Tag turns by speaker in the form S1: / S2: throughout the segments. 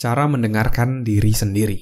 S1: cara mendengarkan diri sendiri.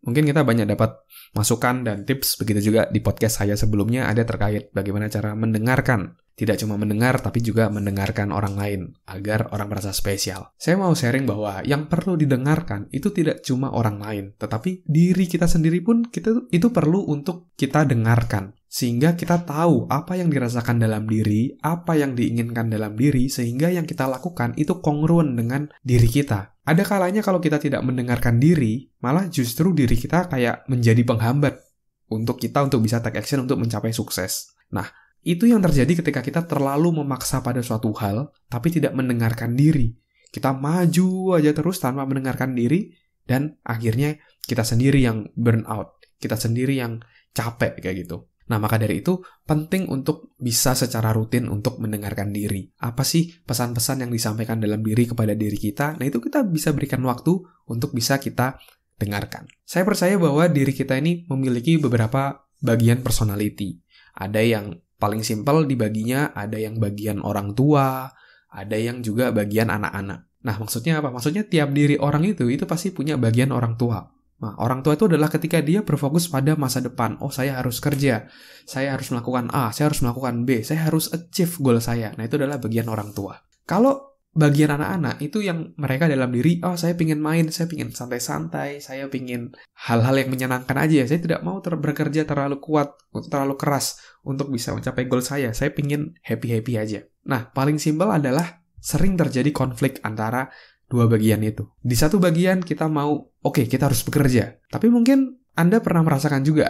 S1: Mungkin kita banyak dapat masukan dan tips, begitu juga di podcast saya sebelumnya ada terkait bagaimana cara mendengarkan. Tidak cuma mendengar, tapi juga mendengarkan orang lain, agar orang merasa spesial. Saya mau sharing bahwa yang perlu didengarkan itu tidak cuma orang lain, tetapi diri kita sendiri pun itu perlu untuk kita dengarkan. Sehingga kita tahu apa yang dirasakan dalam diri, apa yang diinginkan dalam diri, sehingga yang kita lakukan itu kongruen dengan diri kita. Ada kalanya kalau kita tidak mendengarkan diri, malah justru diri kita kayak menjadi penghambat untuk bisa take action untuk mencapai sukses. Nah, itu yang terjadi ketika kita terlalu memaksa pada suatu hal, tapi tidak mendengarkan diri. Kita maju aja terus tanpa mendengarkan diri, dan akhirnya kita sendiri yang burn out, kita sendiri yang capek kayak gitu. Nah, maka dari itu penting untuk bisa secara rutin untuk mendengarkan diri. Apa sih pesan-pesan yang disampaikan dalam diri kepada diri kita? Nah, itu kita bisa berikan waktu untuk bisa kita dengarkan. Saya percaya bahwa diri kita ini memiliki beberapa bagian personality. Ada yang paling simpel dibaginya, ada yang bagian orang tua, ada yang juga bagian anak-anak. Nah, maksudnya apa? Maksudnya tiap diri orang itu pasti punya bagian orang tua. Nah, orang tua itu adalah ketika dia berfokus pada masa depan. Oh, saya harus kerja, saya harus melakukan A, saya harus melakukan B, saya harus achieve goal saya. Nah, itu adalah bagian orang tua. Kalau bagian anak-anak itu yang mereka dalam diri, oh saya pingin main, saya pingin santai-santai, saya pingin hal-hal yang menyenangkan aja. Saya tidak mau bekerja terlalu kuat, terlalu keras untuk bisa mencapai goal saya pingin happy-happy aja. Nah, paling simpel adalah sering terjadi konflik antara dua bagian itu. Di satu bagian kita mau, oke, kita harus bekerja. Tapi mungkin Anda pernah merasakan juga,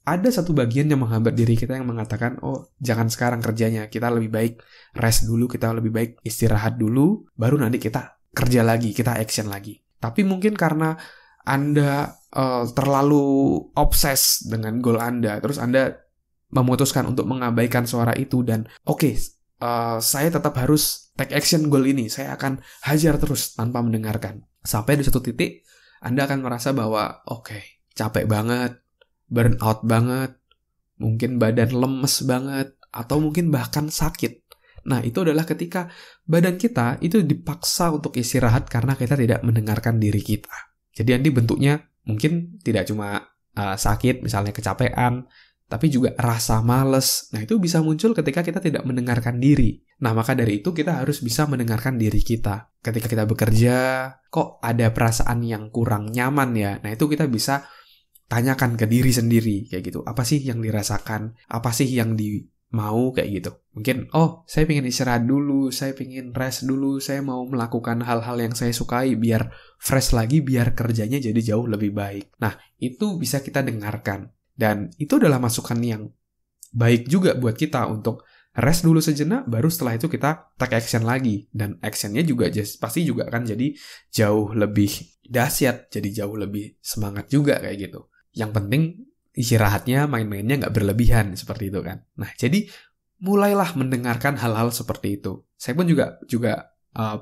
S1: ada satu bagian yang menghambat diri kita yang mengatakan, oh jangan sekarang kerjanya, kita lebih baik rest dulu, kita lebih baik istirahat dulu, baru nanti kita kerja lagi, kita action lagi. Tapi mungkin karena Anda terlalu obses dengan goal Anda, terus Anda memutuskan untuk mengabaikan suara itu dan saya tetap harus take action goal ini, saya akan hajar terus tanpa mendengarkan. Sampai di satu titik, Anda akan merasa bahwa, capek banget, burn out banget, mungkin badan lemes banget, atau mungkin bahkan sakit. Nah, itu adalah ketika badan kita itu dipaksa untuk istirahat karena kita tidak mendengarkan diri kita. Jadi nanti bentuknya mungkin tidak cuma sakit, misalnya kecapean, tapi juga rasa malas. Nah, itu bisa muncul ketika kita tidak mendengarkan diri. Nah, maka dari itu kita harus bisa mendengarkan diri kita. Ketika kita bekerja, kok ada perasaan yang kurang nyaman ya? Nah, itu kita bisa tanyakan ke diri sendiri, kayak gitu. Apa sih yang dirasakan? Apa sih yang mau kayak gitu? Mungkin, saya pengen istirahat dulu, saya pengen rest dulu, saya mau melakukan hal-hal yang saya sukai biar fresh lagi, biar kerjanya jadi jauh lebih baik. Nah, itu bisa kita dengarkan. Dan itu adalah masukan yang baik juga buat kita untuk rest dulu sejenak, baru setelah itu kita take action lagi. Dan actionnya juga pasti juga akan jadi jauh lebih dahsyat, jadi jauh lebih semangat juga kayak gitu. Yang penting istirahatnya, main-mainnya nggak berlebihan, seperti itu kan. Nah, jadi mulailah mendengarkan hal-hal seperti itu. Saya pun juga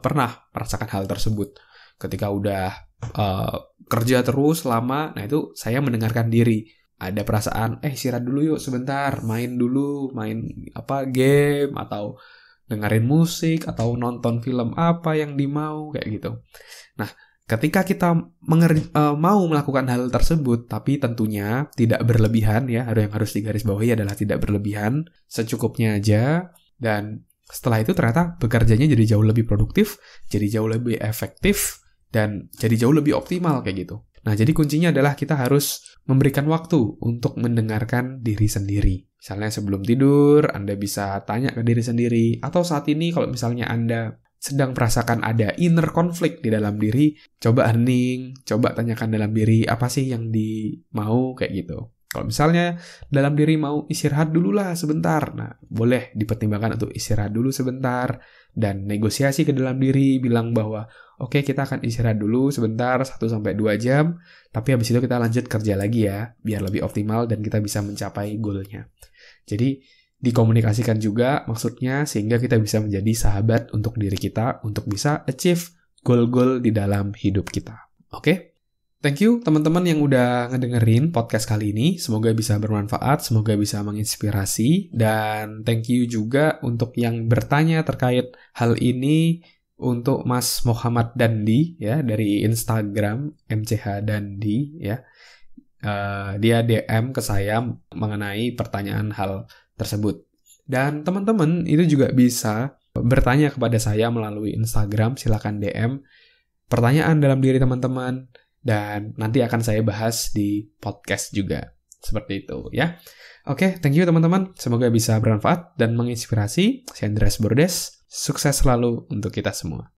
S1: pernah merasakan hal tersebut. Ketika udah kerja terus lama, nah itu saya mendengarkan diri. Ada perasaan, istirahat dulu yuk sebentar, main game, atau dengerin musik, atau nonton film apa yang dimau, kayak gitu. Nah, ketika kita mau melakukan hal tersebut, tapi tentunya tidak berlebihan ya, yang harus digarisbawahi adalah tidak berlebihan, secukupnya aja, dan setelah itu ternyata bekerjanya jadi jauh lebih produktif, jadi jauh lebih efektif, dan jadi jauh lebih optimal kayak gitu. Nah, jadi kuncinya adalah kita harus memberikan waktu untuk mendengarkan diri sendiri. Misalnya sebelum tidur, Anda bisa tanya ke diri sendiri. Atau saat ini kalau misalnya Anda sedang merasakan ada inner conflict di dalam diri, coba hening, coba tanyakan dalam diri, apa sih yang mau kayak gitu. Kalau misalnya dalam diri mau istirahat dulu lah sebentar, nah boleh dipertimbangkan untuk istirahat dulu sebentar, dan negosiasi ke dalam diri, bilang bahwa oke, kita akan istirahat dulu sebentar 1-2 jam, tapi habis itu kita lanjut kerja lagi ya, biar lebih optimal dan kita bisa mencapai goalnya. Jadi dikomunikasikan juga maksudnya, sehingga kita bisa menjadi sahabat untuk diri kita, untuk bisa achieve goal-goal di dalam hidup kita. Oke? Thank you teman-teman yang udah ngedengerin podcast kali ini. Semoga bisa bermanfaat, semoga bisa menginspirasi. Dan thank you juga untuk yang bertanya terkait hal ini untuk Mas Muhammad Dandi ya dari Instagram MCH Dandi ya. Dia DM ke saya mengenai pertanyaan hal tersebut. Dan teman-teman itu juga bisa bertanya kepada saya melalui Instagram, silakan DM pertanyaan dalam diri teman-teman dan nanti akan saya bahas di podcast juga. Seperti itu ya. Oke, thank you teman-teman. Semoga bisa bermanfaat dan menginspirasi. Saya Andreas Bordes. Sukses selalu untuk kita semua.